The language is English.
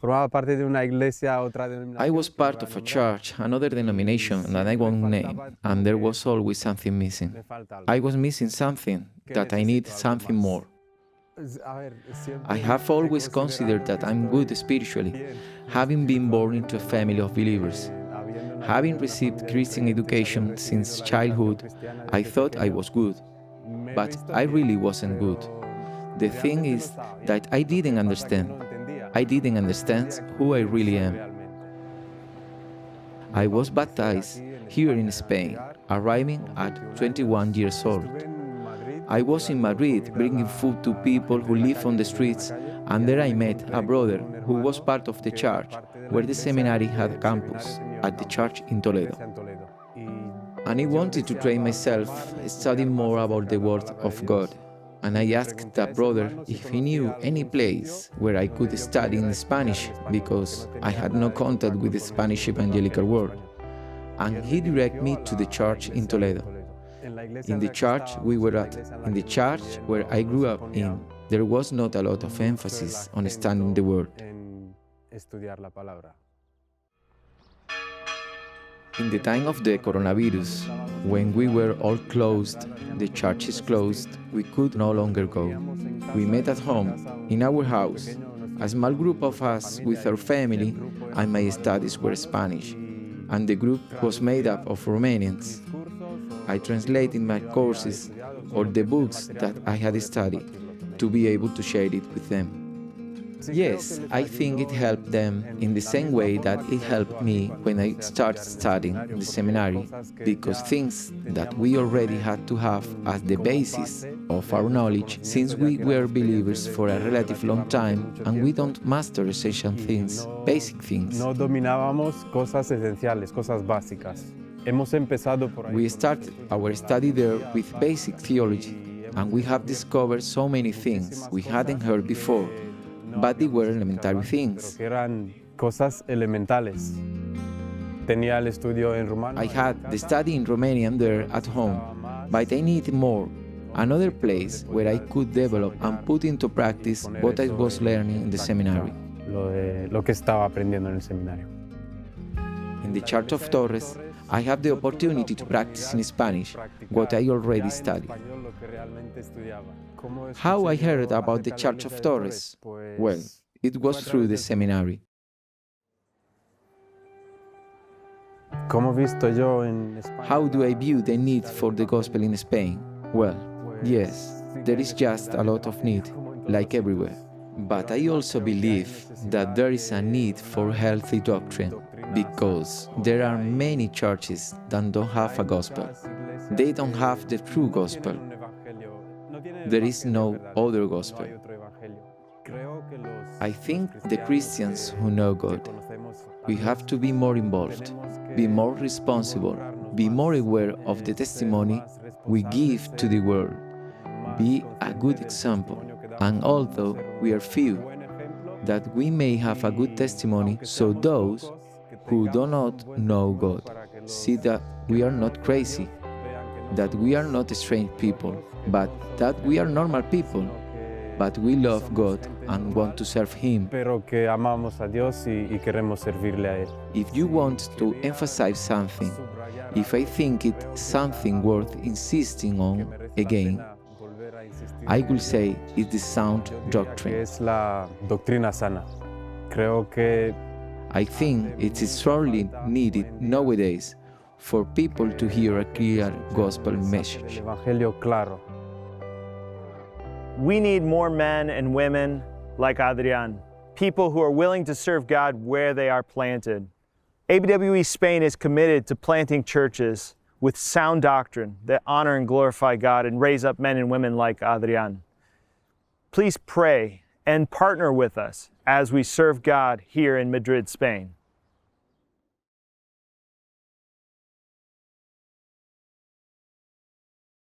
I was part of a church, another denomination that I won't name, and there was always something missing. I was missing something, that I need something more. I have always considered that I'm good spiritually, having been born into a family of believers. Having received Christian education since childhood, I thought I was good, but I really wasn't good. The thing is that I didn't understand. I didn't understand who I really am. I was baptized here in Spain, arriving at 21 years old. I was in Madrid bringing food to people who live on the streets, and there I met a brother who was part of the church where the seminary had a campus, at the church in Toledo. And I wanted to train myself, studying more about the Word of God. And I asked that brother if he knew any place where I could study in Spanish, because I had no contact with the Spanish evangelical world. And he directed me to the church in Toledo. In the church we were at, in the church where I grew up in, there was not a lot of emphasis on studying the Word. In the time of the coronavirus, when we were all closed, the churches closed, we could no longer go. We met at home, in our house, a small group of us with our family, and my studies were Spanish, and the group was made up of Romanians. I translated my courses or the books that I had studied to be able to share it with them. Yes, I think it helped them in the same way that it helped me when I started studying in the seminary, because things that we already had to have as the basis of our knowledge, since we were believers for a relatively long time and we don't master essential things, basic things. No dominábamos cosas esenciales, cosas básicas. We started our study there with basic theology, and we have discovered so many things we hadn't heard before, but they were elementary things. I had the study in Romanian there at home, but I needed more, another place where I could develop and put into practice what I was learning in the seminary. In the Church of Torres, I have the opportunity to practice in Spanish what I already studied. How I heard about the Church of Torres? Well, it was through the seminary. How do I view the need for the gospel in Spain? Well, yes, there is just a lot of need, like everywhere. But I also believe that there is a need for healthy doctrine, because there are many churches that don't have a gospel. They don't have the true gospel. There is no other gospel. I think the Christians who know God, we have to be more involved, be more responsible, be more aware of the testimony we give to the world, be a good example, and although we are few, that we may have a good testimony, so those who do not know God see that we are not crazy, that we are not strange people, but that we are normal people, but we love God and want to serve Him. If you want to emphasize something, if I think it's something worth insisting on again, I will say it's the sound doctrine. I think it is sorely needed nowadays for people to hear a clear gospel message. We need more men and women like Adrian, people who are willing to serve God where they are planted. ABWE Spain is committed to planting churches with sound doctrine that honor and glorify God and raise up men and women like Adrian. Please pray and partner with us as we serve God here in Madrid, Spain.